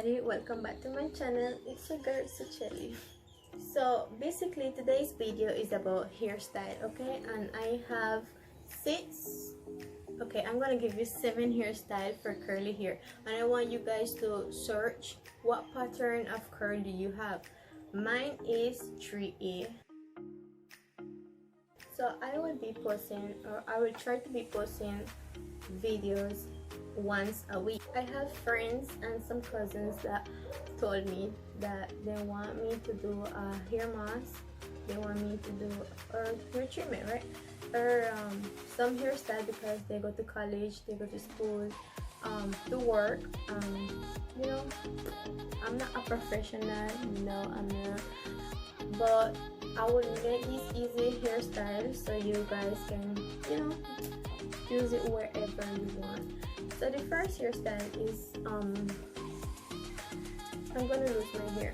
everybody, welcome back to my channel. It's your girl Xochely. So basically today's video is about hairstyle, okay? And I have I'm gonna give you 7 hairstyle for curly hair, and I want you guys to search what pattern of curl do you have. Mine is 3A. So I will be posting, or I will try to be posting videos once a week. I have friends and some cousins that told me that they want me to do a hair mask, they want me to do or hair treatment, right? Or some hairstyle because they go to college, they go to school, to work. You know, I'm not a professional, no, I'm not, but I will make these easy hairstyles so you guys can, you know, use it wherever you want. So the first hairstyle is I'm gonna lose my hair,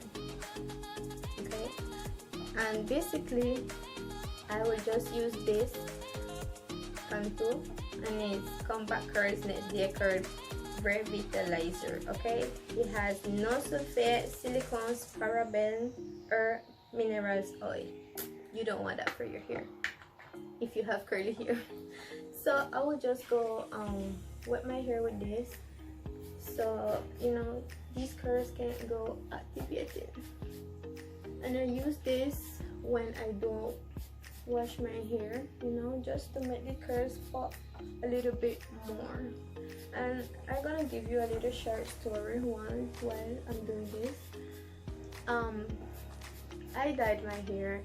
okay? And basically I will just use this Cantu, and it's Compact Curls Next Day Curl Revitalizer, okay? It has no sulfate, silicones, paraben, or minerals oil. You don't want that for your hair if you have curly hair. So I will just go wet my hair with this, so you know these curls can't go activated. And I use this when I don't wash my hair, you know, just to make the curls pop a little bit more. And I'm gonna give you a little short story while I'm doing this. I dyed my hair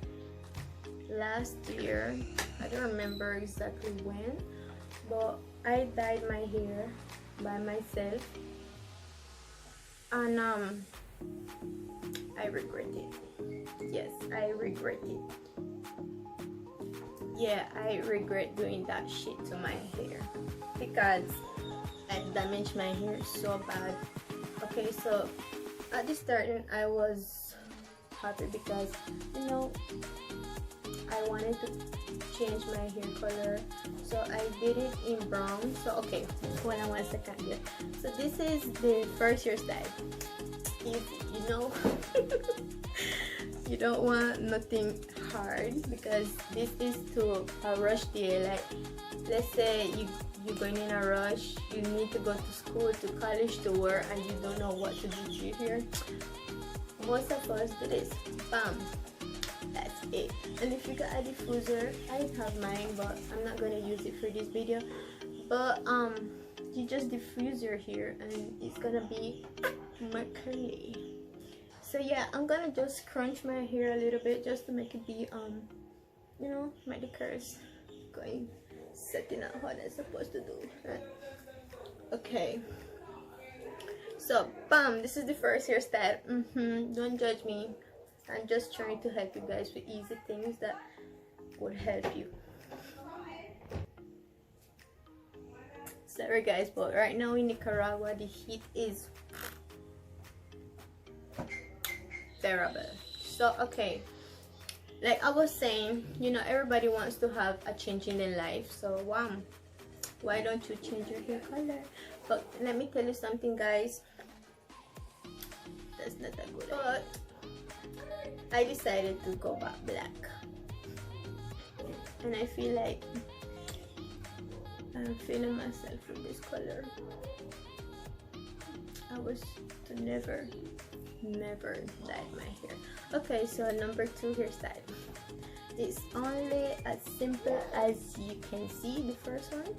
last year. I don't remember exactly when, but I dyed my hair by myself, and I regret it. Yes, I regret it. Yeah, I regret doing that shit to my hair because I damaged my hair so bad. Okay, so at the starting I was happy because, you know, I wanted to change my hair color, so I did it in brown. So okay, hold on 1 second here. So this is the first hairstyle. Easy, you know. You don't want nothing hard because this is to rush the hair. Like, let's say you're going in a rush, you need to go to school, to college, to work, and you don't know what to do to your hair. Most of us do this, bam, that's it. And if you got a diffuser, I have mine, but I'm not gonna use it for this video. But you just diffuse your hair and it's gonna be more curly. So yeah, I'm gonna just crunch my hair a little bit just to make it be you know, make the curls going, setting out how they're supposed to do, right? Okay, so bam, this is the first hairstyle. Don't judge me, I'm just trying to help you guys with easy things that would help you. Sorry guys, but right now in Nicaragua the heat is terrible. So okay, like I was saying, you know, everybody wants to have a change in their life, so why don't you change your hair color? But let me tell you something guys, that's not that good. But I decided to go back black, and I feel like I'm feeling myself with this color. I was to never dye my hair. Okay, so number 2 hairstyle. It's only as simple as you can see. The first one,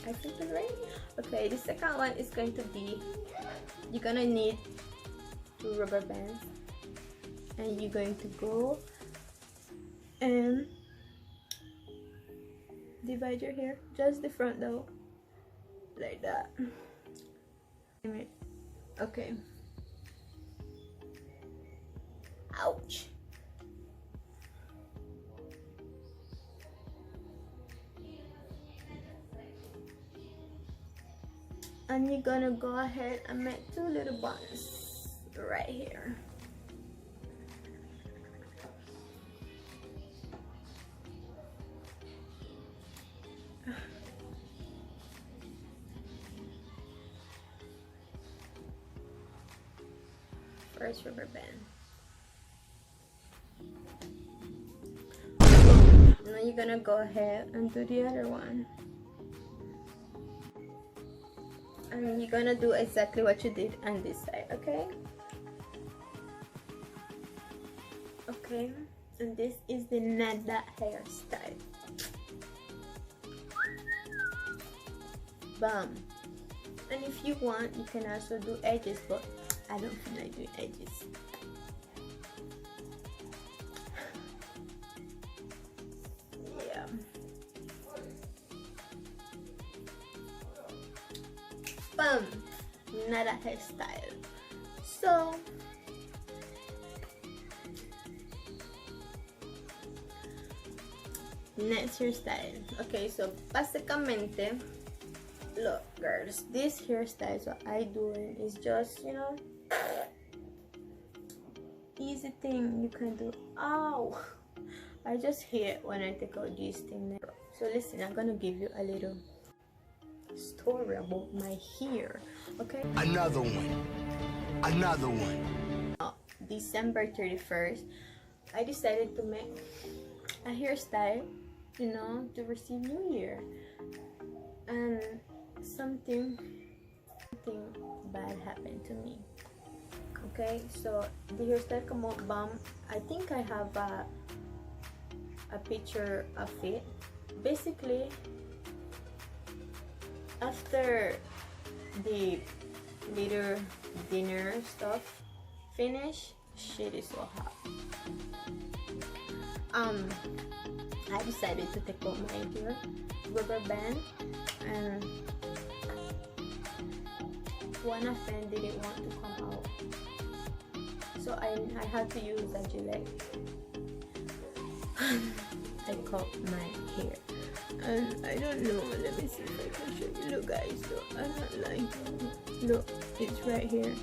I think it's right. Okay, the second one is going to be, you're gonna need 2 rubber bands, and you're going to go and divide your hair, just the front though, like that. Okay. Ouch. And you're gonna go ahead and make 2 little buns right here. first rubber band. Now you're gonna go ahead and do the other one. And you're gonna do exactly what you did on this side, okay? Okay, and this is the nada hairstyle. Bam. And if you want, you can also do edges, but I don't feel like doing edges. Yeah. Bam. Nada hairstyle. So next hairstyle. Okay, so básicamente, look girls, this hairstyle so I doing is just, you know, easy thing you can do. Ow, I just hate when I take out this thing. So listen, I'm gonna give you a little story about my hair, okay? Another one. December 31st, I decided to make a hairstyle, you know, to receive New Year, and something bad happened to me. Okay, so the hairstyle come out bam. I think I have a picture of it. Basically, after the little dinner stuff finish, shit is so hot. I decided to take out my hair rubber band, and one of them didn't want to come out, so I had to use a Gillette. I cut my hair, and I don't know, let me see if I can show you. Look guys, look, I'm not lying, look, it's right here.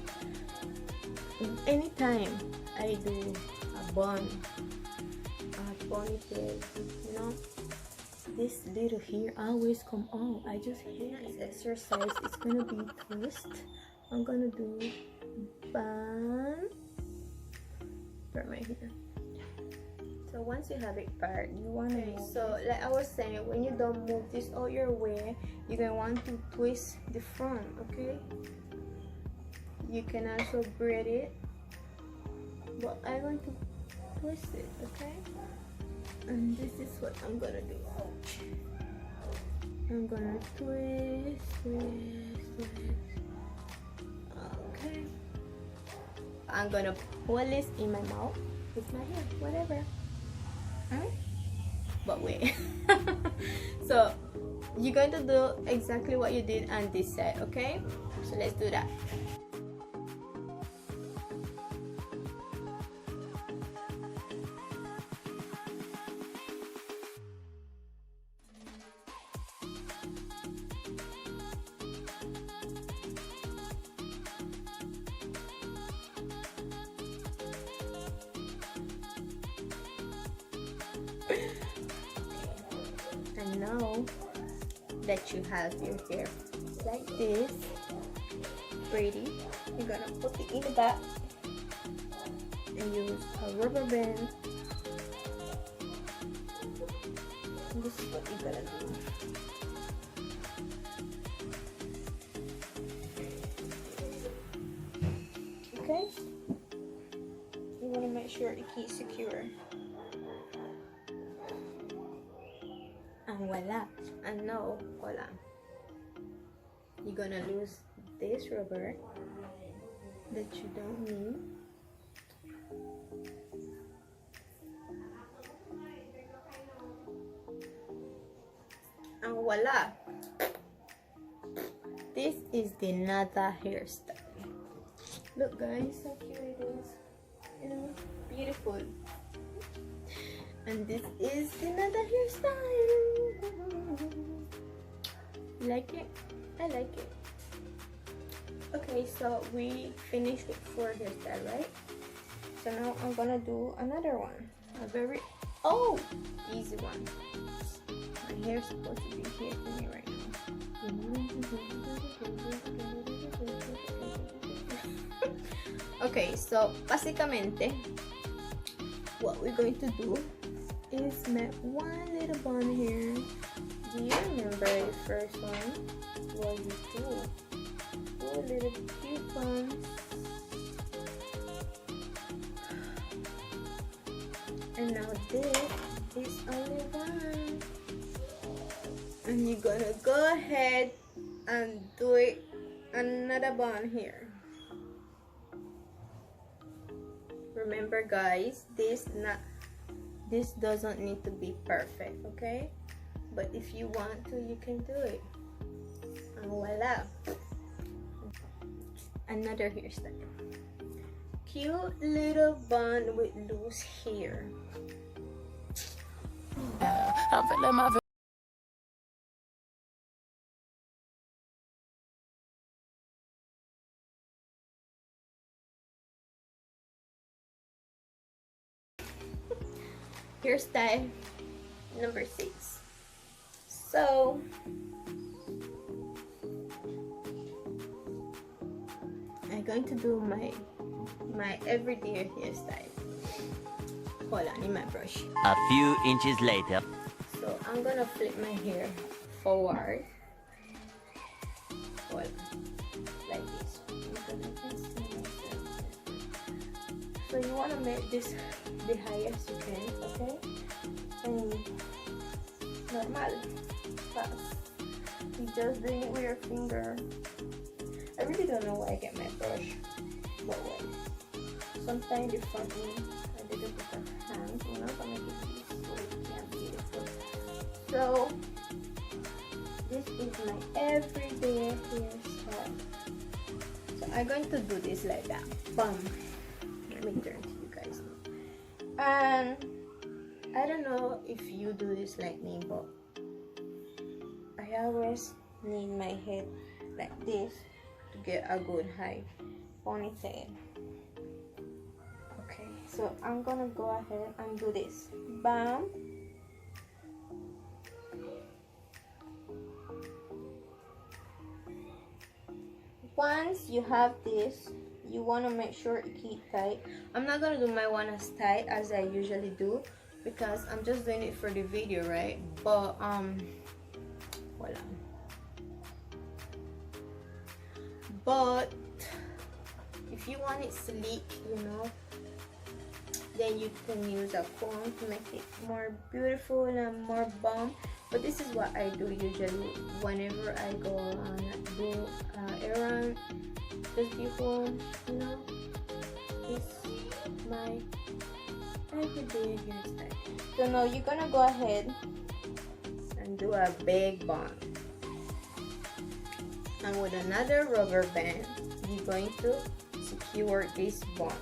Anytime I do a bun, a ponytail, you know, this little hair always come out. I just hate this exercise. It's gonna be twist. I'm gonna do bun for my hair. So once you have it part, you want to, so like I was saying, when you don't move this out your way, you're gonna want to twist the front, okay? You can also braid it, but I'm going to twist it, okay? And this is what I'm gonna do. I'm gonna twist. Okay. I'm gonna pull this in my mouth with my hair, whatever. But wait. So you're going to do exactly what you did on this side, okay? So let's do that. And now that you have your hair like this, pretty, you're gonna put it in the back and use a rubber band. And this is what you're gonna do. Okay? You wanna make sure it keeps secure. And voila, and now voila, you're gonna lose this rubber that you don't need, and voila, this is the nada hairstyle. Look guys, how cute it is, you know, beautiful. And this is another hairstyle. Like it? I like it. Okay, so we finished with 4 hairstyle, right? So now I'm gonna do another one. A very easy one. My hair's supposed to be here for me right now. Okay, so básicamente what we're going to do is make one little bun here. Do you remember the first one? Was two little cute buns. And now this is only one. And you're gonna go ahead and do it another bun here. Remember guys, this doesn't need to be perfect, okay? But if you want to, you can do it. And voila, another hairstyle. Cute little bun with loose hair. I'm feeling my Hairstyle number 6. So I'm going to do my everyday hairstyle. Hold on, in my brush. A few inches later. So I'm gonna flip my hair forward. Hold on, like this. So you wanna make this the highest you can, okay? And normal, fast. You just doing it with your finger. I really don't know why I get my brush, but well, sometimes the front one I did a bit of hands, you know, to make it so it can be beautiful. So this is my everyday hairstyle. So I'm going to do this like that. Bum. Let me turn to you guys now. And I don't know if you do this like me, but I always need my head like this to get a good high ponytail. Okay, so I'm gonna go ahead and do this. Bam. Once you have this, you want to make sure it keep tight. I'm not gonna do my one as tight as I usually do because I'm just doing it for the video, right? But voila. But if you want it sleek, you know, then you can use a comb to make it more beautiful and more bomb. But this is what I do usually whenever I go on do errand. Just be home, you know. This is my everyday hairstyle. So now you're gonna go ahead and do a big bun. And with another rubber band, you're going to secure this bun.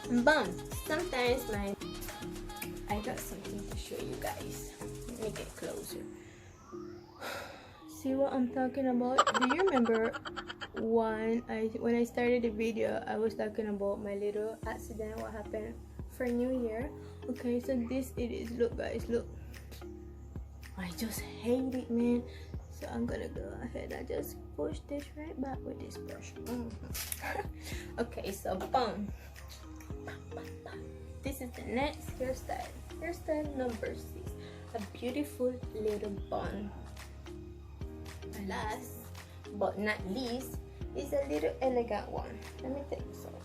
And bum. Sometimes I got something to show you guys. Let me get closer. See what I'm talking about? Do you remember when I started the video, I was talking about my little accident, what happened for New Year? Okay, so this it is. Look guys, look. I just hate it, man. So I'm gonna go ahead and just push this right back with this brush. Okay, so boom. This is the next hairstyle. Hairstyle number 6. A beautiful little bun. Last but not least is a little elegant one. Let me take this off.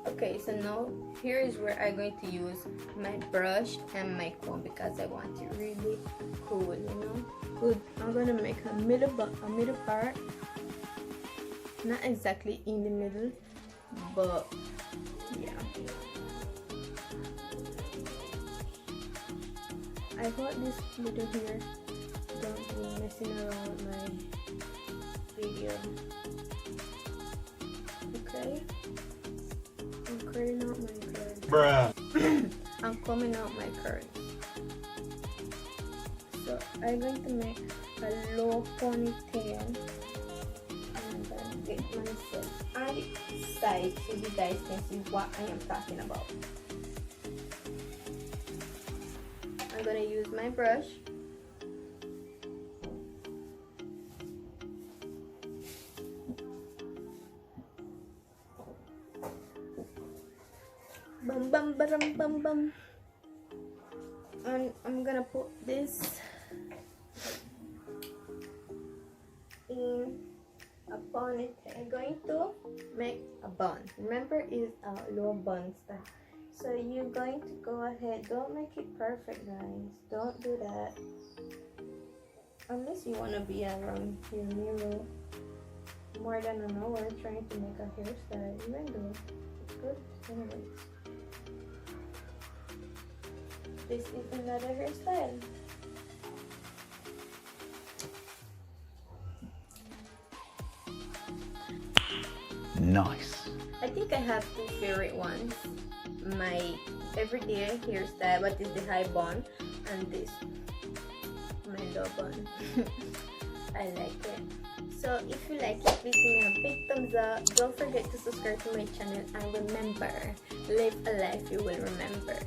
Okay, so now here is where I'm going to use my brush and my comb because I want it really cool, you know. Good. I'm gonna make a middle part, not exactly in the middle, but yeah. I got this little here. Don't be messing around with my video. Okay. I'm curling out my curls. Bruh. I'm combing out my curls. So I'm going to make a low ponytail and then get myself on the side so you guys can see what I am talking about. I'm gonna use my brush. Bum bum bum bum bum. And I'm gonna put this in a ponytail. I'm going to make a bun. Remember, it's a low bun style. So you're going to go ahead. Don't make it perfect, guys. Don't do that. Unless you want to be around your mirror more than an hour trying to make a hairstyle, even though it's good anyways. This is another hairstyle. Nice. I think I have two favorite ones. My everyday hairstyle, what is the high bun, and this, my low bun. I like it. So if you like it, please give me a big thumbs up. Don't forget to subscribe to my channel, and remember, live a life you will remember.